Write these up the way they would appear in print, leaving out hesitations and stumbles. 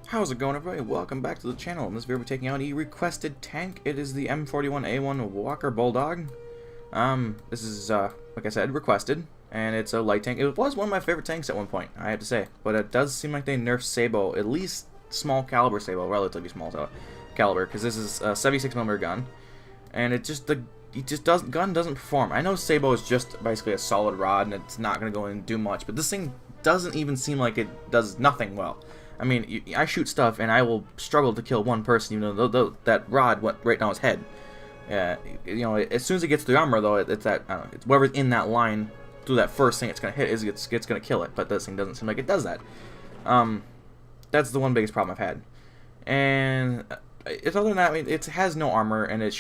How's it going, everybody? Welcome back to the channel. In this video we're taking out a requested tank. It is the M41A1 Walker Bulldog. This is, like I said, requested, and it's a light tank. It was one of my favorite tanks at one point, I have to say, but it does seem like they nerfed Sabo, at least small caliber Sabo, relatively small caliber, because this is a 76mm gun, and gun doesn't perform. I know Sabo is just basically a solid rod, and it's not going to go in and do much, but this thing doesn't even seem like it does nothing well. I mean, I shoot stuff, and I will struggle to kill one person, even though that rod went right down his head. You know, as soon as it gets to the armor, though, it's that, I don't know, it's whatever's in that line through that first thing it's gonna hit it's gonna kill it. But this thing doesn't seem like it does that. That's the one biggest problem I've had. And other than that, I mean, it has no armor, and it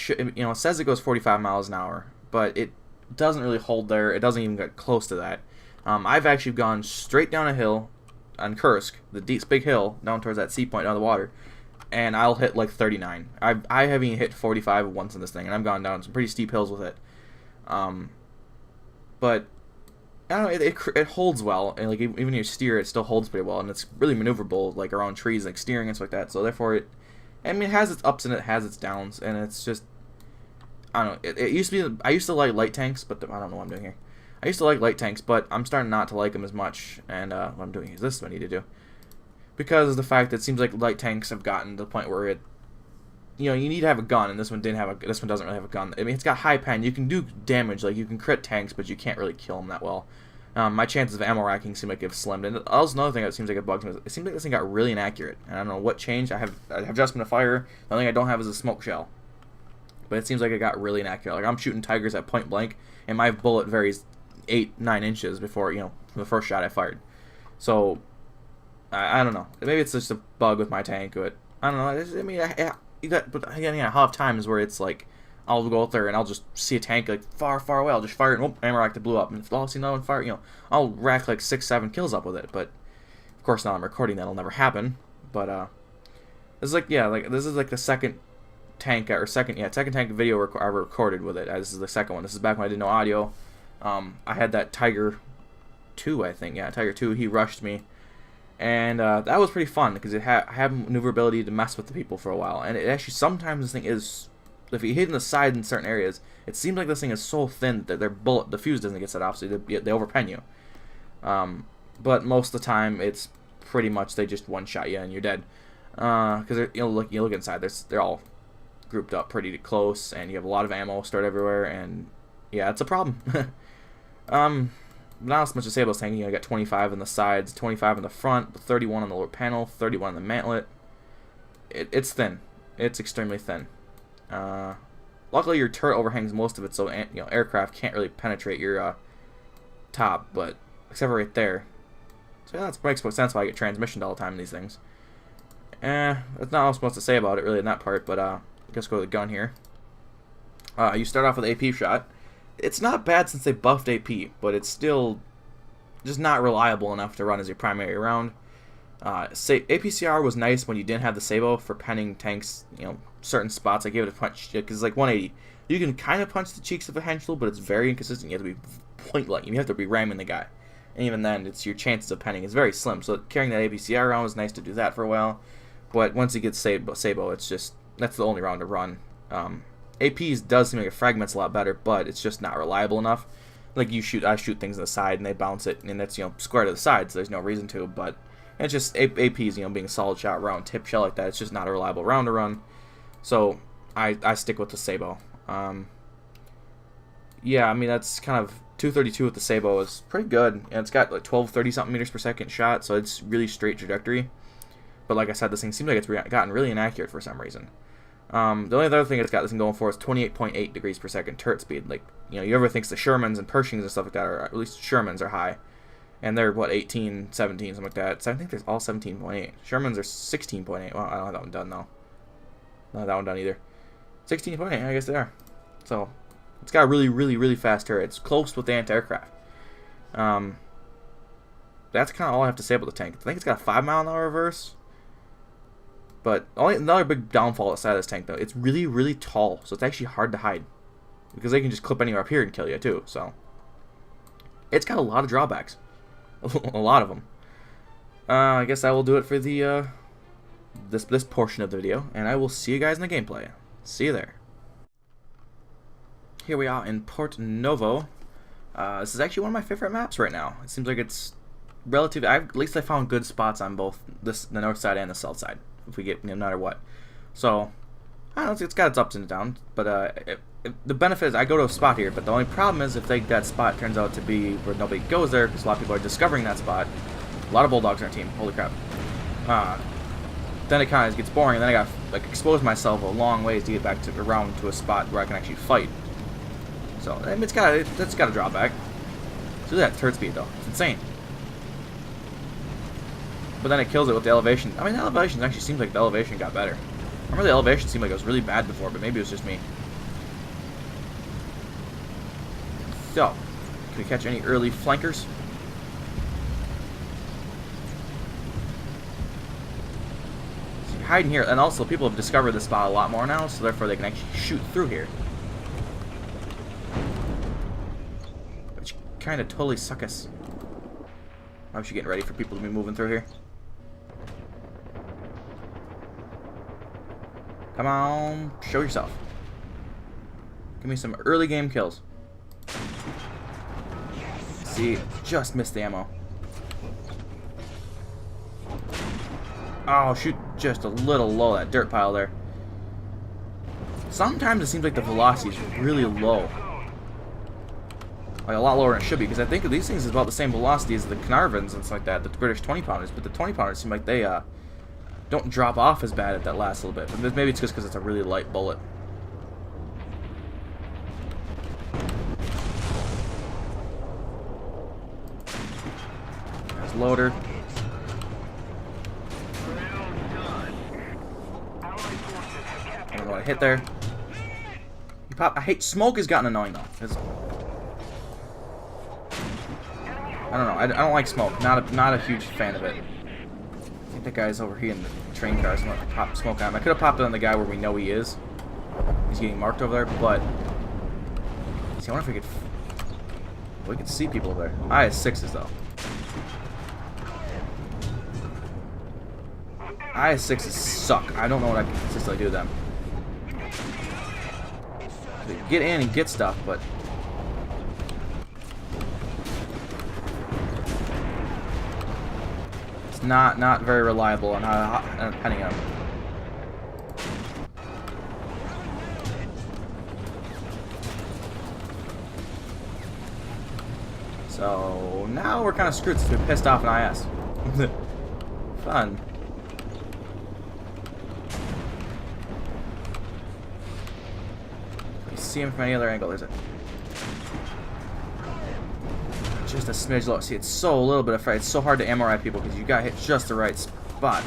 says it goes 45 miles an hour, but it doesn't really hold there. It doesn't even get close to that. I've actually gone straight down a hill on Kursk, the big hill down towards that sea point down the water, and I'll hit like 39. I haven't hit 45 once in this thing, and I've gone down some pretty steep hills with it. But I don't know, it holds well, and like even when you steer, it still holds pretty well, and it's really maneuverable, like around trees, like steering and stuff like that. So therefore, I mean, it has its ups and it has its downs, and it's just, I don't know. It used to be, I used to like light tanks, but I don't know what I'm doing here. I used to like light tanks, but I'm starting not to like them as much, and what I'm doing is this is what I need to do. Because of the fact that it seems like light tanks have gotten to the point where you need to have a gun, and this one this one doesn't really have a gun. I mean, it's got high pen, you can do damage, like you can crit tanks, but you can't really kill them that well. My chances of ammo racking seem like they've slimmed, and also another thing that seems like it bugs me is it seems like this thing got really inaccurate, and I don't know what changed. I have adjustment of fire, the only thing I don't have is a smoke shell. But it seems like it got really inaccurate. Like I'm shooting tigers at point blank, and my bullet varies 8-9 inches before, from the first shot I fired. So I don't know, maybe it's just a bug with my tank, but I don't know. I mean, but again, I'll have times where it's like I'll go out there and I'll just see a tank like far away, I'll just fire it, and ammo rack that blew up, and if I'll see another one fire, I'll rack like 6-7 kills up with it. But of course, now I'm recording, that'll never happen. But this is like, this is like the second tank second tank video I recorded with it. This is the second one. This is back when I did no audio. I had that Tiger 2, I think. Yeah, Tiger 2. He rushed me, and that was pretty fun because it had maneuverability to mess with the people for a while. And it actually, sometimes this thing is, if you hit in the side in certain areas, it seems like this thing is so thin that the fuse doesn't get set off, so they overpen you. But most of the time, it's pretty much they just one shot you and you're dead. Because you look inside, they're all grouped up pretty close, and you have a lot of ammo stored everywhere, and yeah, it's a problem. Not as much to say about this tank. I got 25 on the sides, 25 in the front, 31 on the lower panel, 31 on the mantlet. It's thin. It's extremely thin. Luckily, your turret overhangs most of it, so aircraft can't really penetrate your top, but except for right there. So yeah, that makes sense why I get transmissioned all the time in these things. That's not all I'm supposed to say about it really in that part, but let's go to the gun here. You start off with AP shot. It's not bad since they buffed AP, but it's still just not reliable enough to run as your primary round. APCR was nice when you didn't have the Sabo for penning tanks, certain spots. I gave it a punch, because like 180. You can kind of punch the cheeks of a henchel, but it's very inconsistent. You have to be point blank. You have to be ramming the guy. And even then, your chances of penning is very slim. So carrying that APCR around was nice to do that for a while. But once you get Sabo, it's just, that's the only round to run. APs does seem like it fragments a lot better, but it's just not reliable enough. Like I shoot things on the side and they bounce it, and that's square to the side, so there's no reason to. But it's just APs, being a solid shot round tip shell like that, it's just not a reliable round to run. So I stick with the Sabo. Yeah, I mean that's kind of 232 with the Sabo is pretty good, and it's got like 1230 something meters per second shot, so it's really straight trajectory. But like I said, this thing seems like it's gotten really inaccurate for some reason. The only other thing it's got this thing going for is 28.8 degrees per second turret speed. Like, you ever think the Shermans and Pershings and stuff like that, or at least Shermans are high. And they're, what, 18, 17, something like that. So I think there's all 17.8. Shermans are 16.8. Well, I don't have that one done, though. Not that one done either. 16.8, I guess they are. So, it's got a really fast turret. It's close with the anti-aircraft. That's kind of all I have to say about the tank. I think it's got a 5-mile-an-hour reverse. But another big downfall outside of this tank, though, it's really tall, so it's actually hard to hide. Because they can just clip anywhere up here and kill you, too, so. It's got a lot of drawbacks. A lot of them. I guess that will do it for the this portion of the video, and I will see you guys in the gameplay. See you there. Here we are in Porto Novo. This is actually one of my favorite maps right now. It seems like it's relative. At least I found good spots on both the north side and the south side. If we get, no matter what. So I don't know. It's got its ups and downs, but the benefit is I go to a spot here. But the only problem is if that spot turns out to be where nobody goes there, because a lot of people are discovering that spot. A lot of Bulldogs on our team. Holy crap. Then it kind of gets boring, and then I got like expose myself a long ways to get back to around to a spot where I can actually fight. So I mean, that's got a drawback. So that turret speed though, it's insane. But then it kills it with the elevation. I mean, the elevation actually seems like the elevation got better. I remember the elevation seemed like it was really bad before, but maybe it was just me. So, can we catch any early flankers? Hiding here, and also people have discovered this spot a lot more now, so therefore they can actually shoot through here, which kind of totally suck us. I'm actually getting ready for people to be moving through here. Come on, show yourself. Give me some early game kills. See, just missed the ammo. Oh, shoot, just a little low, that dirt pile there. Sometimes it seems like the velocity is really low. Like, a lot lower than it should be, because I think these things is about the same velocity as the Carnarvons and stuff like that, the British 20-pounders, but the 20-pounders seem like they don't drop off as bad at that last little bit. But maybe it's just because it's a really light bullet. There's loader. I don't know what I hit there. I hate smoke has gotten annoying though. I don't know. I don't like smoke. Not a huge fan of it. I think that guy's over here in the train car. So I'm gonna pop smoke on him. I could have popped it on the guy where we know he is. He's getting marked over there, but see, I wonder if we could. We could see people over there. I have 6s though. I have 6s suck. I don't know what I can consistently do with them. Get in and get stuff, but it's not very reliable on how depending on. So now we're kind of screwed since we pissed off an IS. Fun. See him from any other angle, is it? Just a smidge low. See, it's so a little bit afraid. It's so hard to ammo right people because you got hit just the right spot.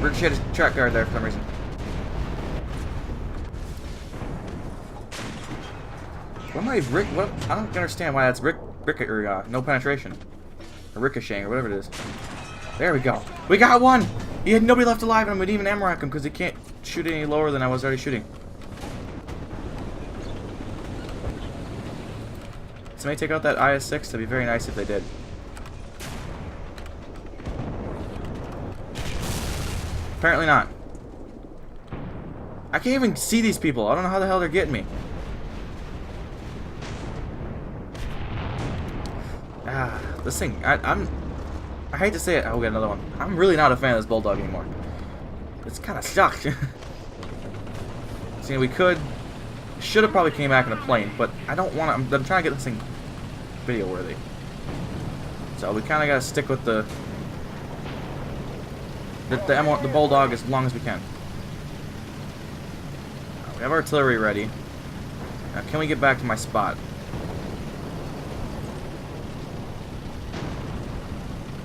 Ricocheted track guard there for some reason. What am I What? I don't understand why that's no penetration, or ricocheting, or whatever it is. There we go. We got one. He had nobody left alive, and we didn't even ammo rack him because he can't shoot any lower than I was already shooting. Somebody take out that IS-6? That'd be very nice if they did. Apparently not. I can't even see these people. I don't know how the hell they're getting me. This thing, I hate to say it. Oh, we got another one. I'm really not a fan of this Bulldog anymore. It's kind of stuck. See, we should have probably came back in a plane, but I don't want to. I'm trying to get this thing video worthy. So we kind of got to stick with the Bulldog as long as we can. We have artillery ready. Now, can we get back to my spot?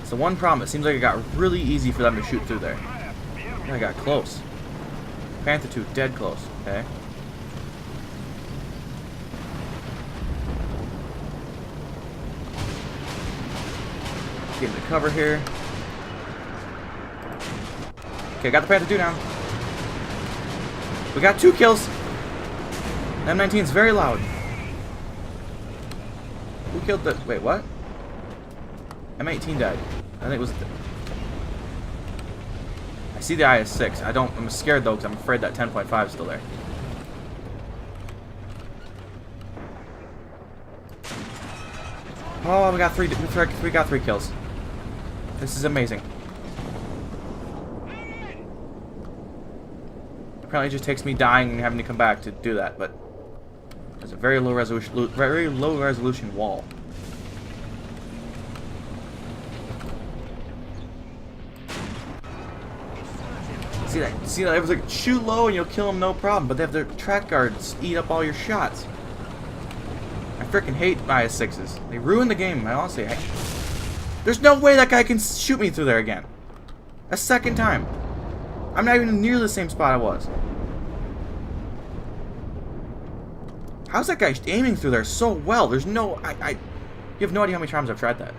So one problem, it seems like it got really easy for them to shoot through there. I got close. Panther 2, dead close. Okay. Get into cover here. Okay, got the Panther 2 down. We got 2 kills. M19 is very loud. Who killed the... Wait, what? M18 died. I think it was... I see the IS-6. I'm scared though, because I'm afraid that 10.5 is still there. Oh, we got three kills. This is amazing. Apparently it just takes me dying and having to come back to do that, but there's a very low resolution wall. See that? It was like, shoot low and you'll kill them, no problem. But they have their track guards eat up all your shots. I freaking hate IS-6s. They ruin the game. Honestly, there's no way that guy can shoot me through there again. A second time. I'm not even near the same spot I was. How's that guy aiming through there so well? There's no... you have no idea how many times I've tried that.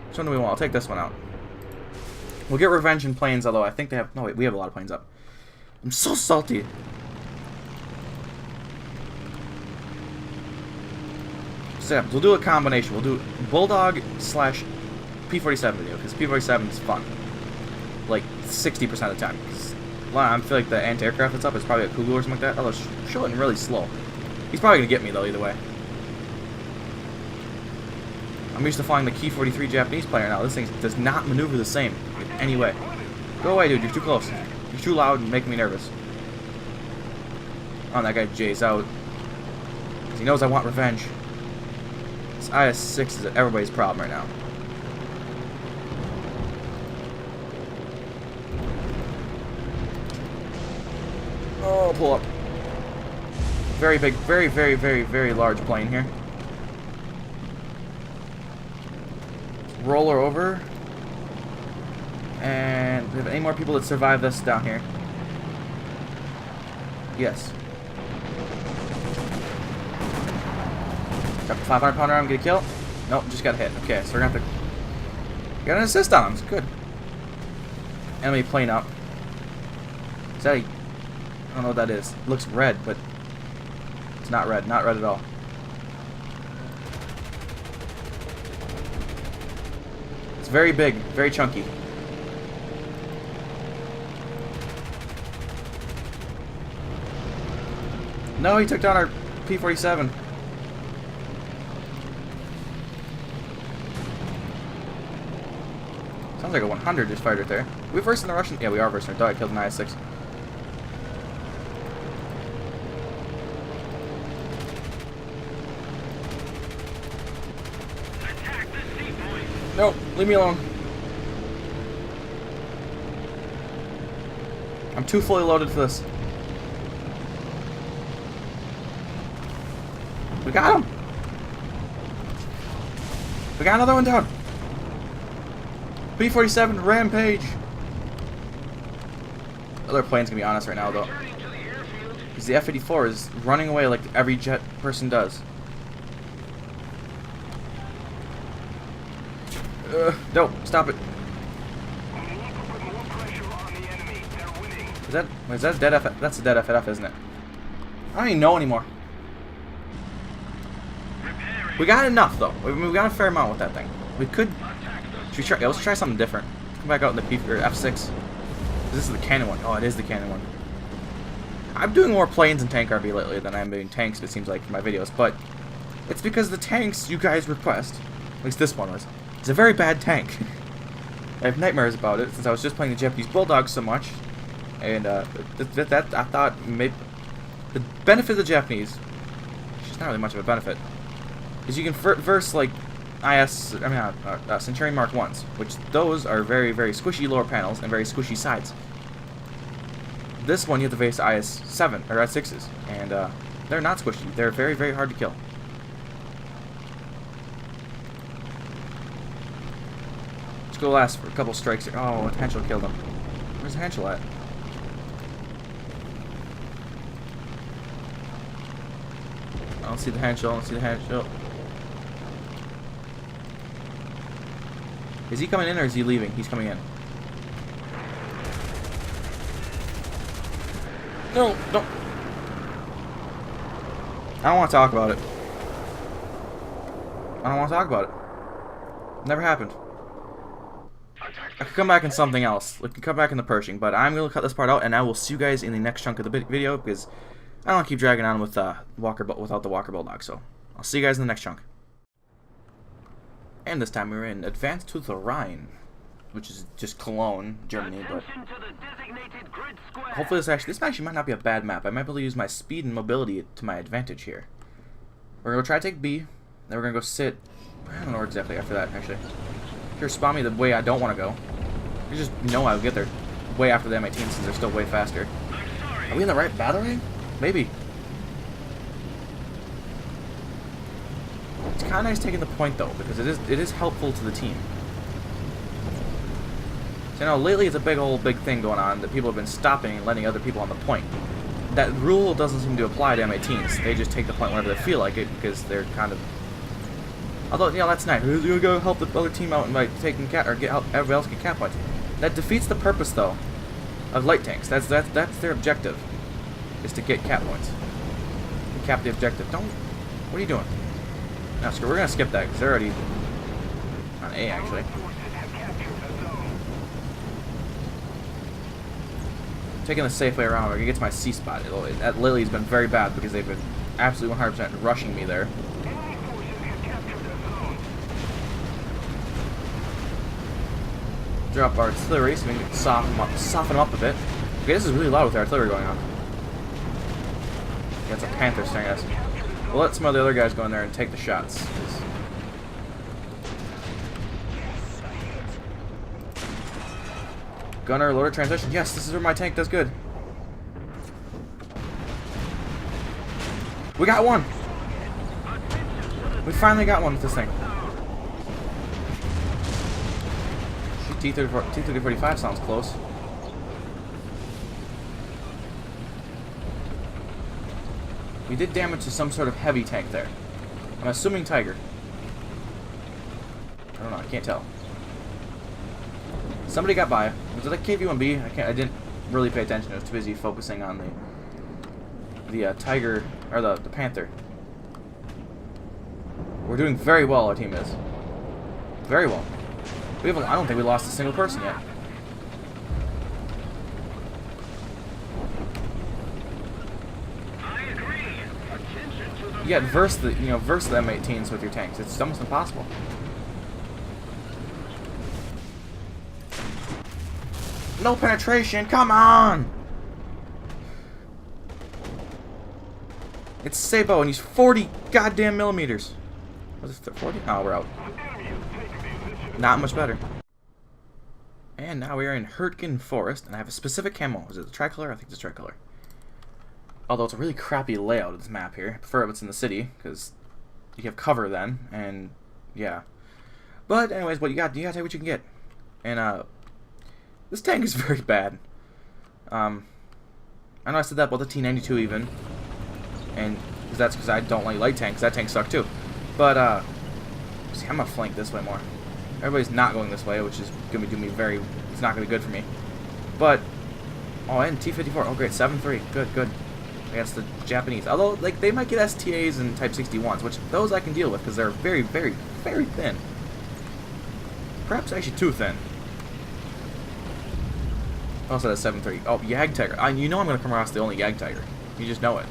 Which one do we want? I'll take this one out. We'll get revenge in planes, although I think they have... No, wait, we have a lot of planes up. I'm so salty. So, we'll do a combination. We'll do Bulldog slash P-47 video, because P-47 is fun. Like, 60% of the time. I feel like the anti-aircraft that's up is probably a Kugel or something like that. Although, it's shooting really slow. He's probably going to get me, though, either way. I'm used to flying the Ki-43 Japanese player now. This thing does not maneuver the same in any way. Go away, dude. You're too close. You're too loud and making me nervous. Oh, that guy Jay's out. Because he knows I want revenge. This IS-6 is everybody's problem right now. Oh, pull up. Very big, very large plane here. Roll her over. And do we have any more people that survive this down here? Yes. Got the 500 pounder arm, get a kill? Nope, just got hit. Okay, so we're gonna have to... Got an assist on him, it's good. Enemy plane up. Is that a... I don't know what that is. It looks red, but... It's not red at all. It's very big, very chunky. No, he took down our P-47. Sounds like a 100 just fired right there. Are we versing the Russian? Yeah, we are versing. I thought I killed an IS-6. No, leave me alone. I'm too fully loaded for this. We got him! We got another one down! P-47 rampage! Other plane's gonna be on us right now, though. Because the F-84 is running away like every jet person does. No, stop it. Is that dead F? That's a dead FF, isn't it? I don't even know anymore. We got enough though. We got a fair amount with that thing. We could. Should we try? Yeah, let's try something different. Come back out in the F6. This is the cannon one. Oh, it is the cannon one. I'm doing more planes and tank RV lately than I'm doing tanks. It seems like for my videos, but it's because the tanks you guys request. At least this one was. It's a very bad tank. I have nightmares about it since I was just playing the Japanese Bulldog so much, and I thought maybe the benefit of the Japanese, which is not really much of a benefit, is you can verse like Centurion Mark 1s, which those are very squishy lower panels and very squishy sides. This one you have to face IS-7 or IS-6s, and they're not squishy. They're very hard to kill. Let's go last for a couple strikes here. Oh, Henschel killed him. Where's Henschel at? I don't see the Henschel. I don't see the Henschel. Is he coming in or is he leaving? He's coming in. No, don't. I don't want to talk about it. I don't want to talk about it. Never happened. I could come back in something else. We can come back in the Pershing, but I'm going to cut this part out, and I will see you guys in the next chunk of the video, because I don't want to keep dragging on with without the Walker Bulldog, so I'll see you guys in the next chunk. And this time we're in Advance to the Rhine, which is just Cologne, Germany, but hopefully this actually might not be a bad map. I might be able to use my speed and mobility to my advantage here. We're going to try to take B, then we're going to go sit, I don't know where exactly after that, actually. Here, spawn me the way I don't want to go. You just know I'll get there way after the M18 since they're still way faster. Are we in the right battle ring? Maybe. It's kind of nice taking the point though, because it is helpful to the team. So, you know, lately it's a big thing going on that people have been stopping and letting other people on the point. That rule doesn't seem to apply to M18s. They just take the point whenever they feel like it because they're kind of. Although, you know, that's nice. You're gonna go help the other team out and by taking cat or help everybody else get cat points. That defeats the purpose though of light tanks. That's their objective, is to get cat points. Cap the objective. Don't. What are you doing? No, screw. We're gonna skip that because they're already on A actually. Taking the safe way around. We're gonna get to my C spot. That Lily's been very bad because they've been absolutely 100% rushing me there. Drop our artillery so we can soften them up a bit. Okay, this is really loud with the artillery going on. That's a Panther staring at us. We'll let some of the other guys go in there and take the shots. Gunner, loader, transition. Yes, this is where my tank does good. We got one! We finally got one with this thing. T-3045 sounds close. We did damage to some sort of heavy tank there. I'm assuming Tiger. I don't know, I can't tell. Somebody got by. Was it a KV-1B? I didn't really pay attention. I was too busy focusing on the Tiger, or the Panther. We're doing very well, our team is. Very well. I don't think we lost a single person yet. You got verse the M18s with your tanks. It's almost impossible. No penetration. Come on. It's Sabo and he's 40 goddamn millimeters. Was it 40? Oh, we're out. Not much better. And now we are in Hurtgen Forest, and I have a specific camo. Is it the tricolor? I think it's tricolor. Although it's a really crappy layout of this map here. I prefer if it's in the city, because you have cover then, and yeah. But anyways, what you gotta take what you can get. And this tank is very bad. I know I said that about the T92 even, and that's because I don't like light tanks. That tank sucked too. But see, I'm gonna flank this way more. Everybody's not going this way, which is gonna be doing me very. It's not gonna be good for me. But oh, and T54. Oh, great, 7-3. Good. Against the Japanese. Although, like, they might get STAs and Type 61s, which those I can deal with because they're very, very, very thin. Perhaps actually too thin. Also, that's 7-3. Oh, Yag Tiger. You know I'm gonna come across the only Yag Tiger. You just know it.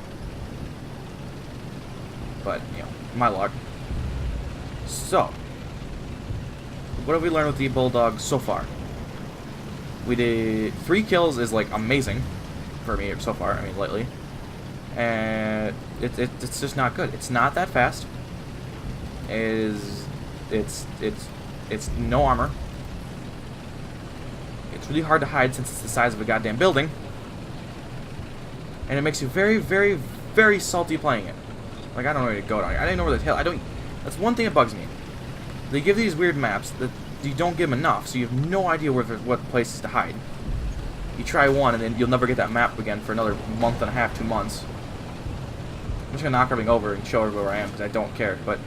But you know, my luck. So, what have we learned with the Bulldog so far? We did 3 kills is like amazing for me so far. I mean, lately, and it's just not good. It's not that fast. It's no armor. It's really hard to hide since it's the size of a goddamn building, and it makes you very, very, very salty playing it. Like, I don't know where to go down here. I didn't know where the hell. That's one thing that bugs me. They give these weird maps that you don't give them enough, so you have no idea what places to hide. You try one, and then you'll never get that map again for another month and a half, 2 months. I'm just gonna knock everything over and show everybody where I am because I don't care. But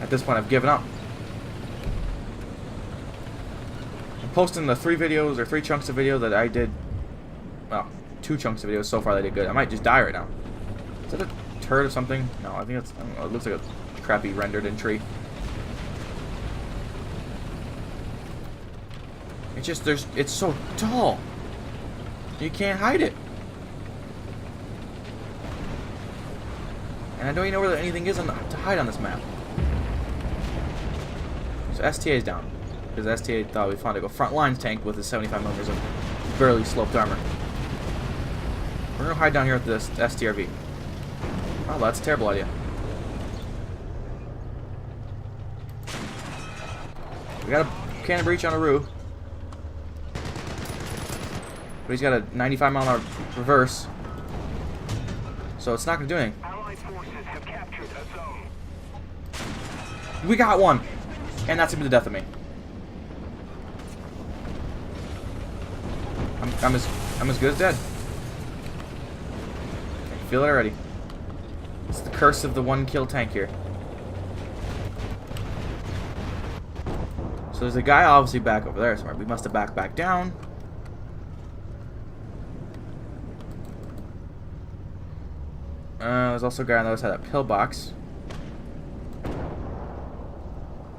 at this point, I've given up. I'm posting the 3 videos or 3 chunks of video that I did. Well, 2 chunks of videos so far that I did good. I might just die right now. Is that a turret or something? No, I think it's. I don't know. It looks like a crappy rendered in tree. It's just, it's so tall. You can't hide it. And I don't even know where anything is to hide on this map. So STA's down. Because STA thought we found a front lines tank with his 75mm of barely sloped armor. We're gonna hide down here with this STRV. Oh, that's a terrible idea. We got a cannon breach on a roof. But he's got a 95-mile-an-hour reverse. So it's not gonna do anything. We got one! And that's gonna be the death of me. I'm as good as dead. I can feel it already. It's the curse of the one-kill tank here. So there's a guy obviously back over there somewhere. We must have backed back down. There's also a guy on the other side of that pillbox.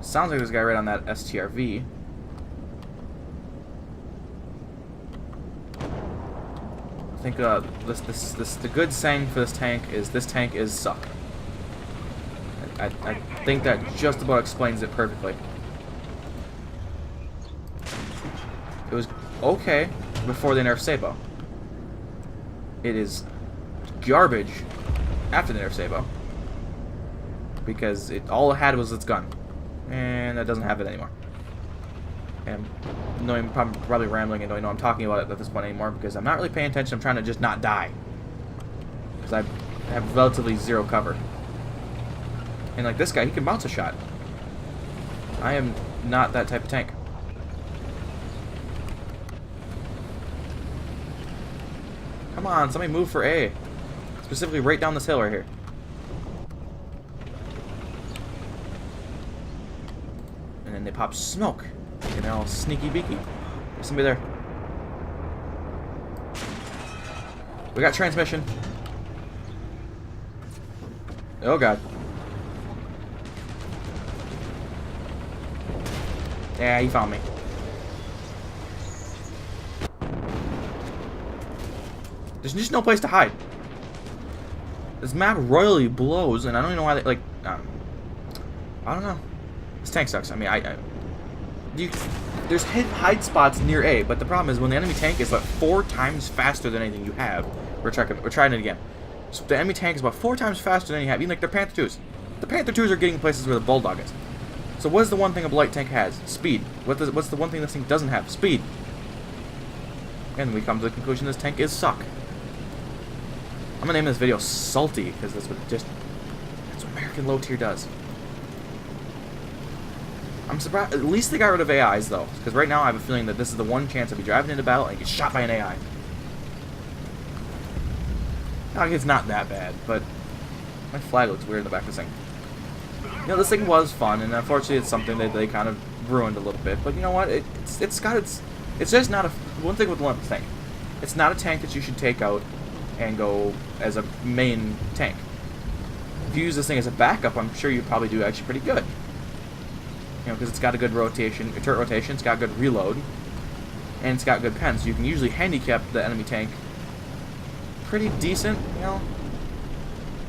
Sounds like there's a guy right on that STRV. I think the good saying for this tank is suck. I think that just about explains it perfectly. It was okay before they nerfed Sabo. It is garbage after the nerf Sabo. Because all it had was its gun. And that doesn't have it anymore. And I'm probably rambling and don't even know what I'm talking about it at this point anymore because I'm not really paying attention. I'm trying to just not die. Because I have relatively zero cover. And like this guy, he can bounce a shot. I am not that type of tank. Come on, somebody move for A. Specifically right down this hill right here. And then they pop smoke. And they're all sneaky beaky. There's somebody there. We got transmission. Oh god. Yeah, he found me. There's just no place to hide. This map royally blows, and I don't even know why they, like, I don't know. This tank sucks. I mean, there's hide spots near A, but the problem is when the enemy tank is like 4 times faster than anything you have. We're trying it again. So the enemy tank is about 4 times faster than you have. Even like their Panther 2s. The Panther 2s are getting places where the Bulldog is. So what is the one thing a light tank has? Speed. What's the one thing this thing doesn't have? Speed. And we come to the conclusion this tank is suck. I'm gonna name this video Salty, because that's what American low tier does. I'm surprised, at least they got rid of AIs though, because right now I have a feeling that this is the one chance I'll be driving into battle and get shot by an AI. Like, it's not that bad, but my flag looks weird in the back of this thing. You know, this thing was fun, and unfortunately it's something that they kind of ruined a little bit, but you know what, it's just not one thing with the Olympus tank. It's not a tank that you should take out and go as a main tank. If you use this thing as a backup, I'm sure you probably do actually pretty good. You know, because it's got a good rotation, turret rotation, it's got good reload, and it's got good pens. So you can usually handicap the enemy tank pretty decent, you know.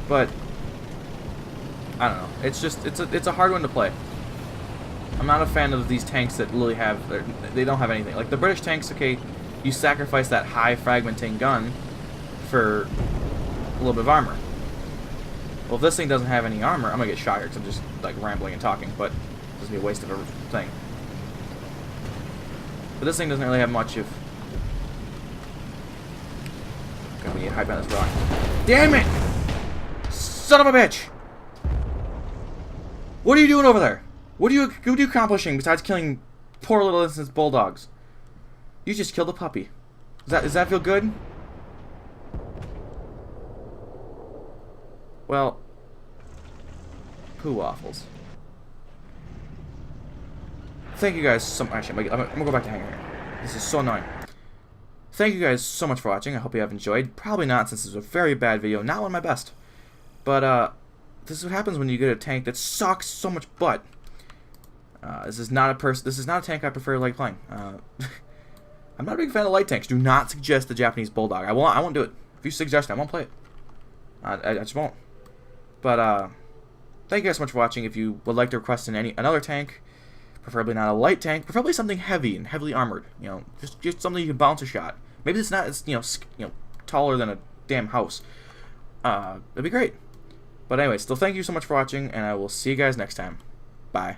But I don't know. It's just it's a hard one to play. I'm not a fan of these tanks that literally they don't have anything. Like the British tanks, okay, you sacrifice that high fragmenting gun for a little bit of armor. Well, if this thing doesn't have any armor, I'm gonna get shot here because I'm just like rambling and talking, but it's gonna be a waste of a thing. But this thing doesn't really have much of. God, we need to hype on this rock. Damn it! Son of a bitch! What are you doing over there? What are you accomplishing besides killing poor little innocent bulldogs? You just killed a puppy. Does that feel good? Well, poo waffles. Thank you guys so much. Actually, I'm gonna go back to hanging here. This is so annoying. Thank you guys so much for watching. I hope you have enjoyed. Probably not, since this was a very bad video. Not one of my best. But, this is what happens when you get a tank that sucks so much butt. This is not a tank I prefer like playing. I'm not a big fan of light tanks. Do not suggest the Japanese Bulldog. I won't do it. If you suggest it, I won't play it. I just won't. But thank you guys so much for watching. If you would like to request another tank, preferably not a light tank, preferably something heavy and heavily armored. You know, just something you can bounce a shot. Maybe it's not as taller than a damn house. That'd be great. But anyway, still thank you so much for watching, and I will see you guys next time. Bye.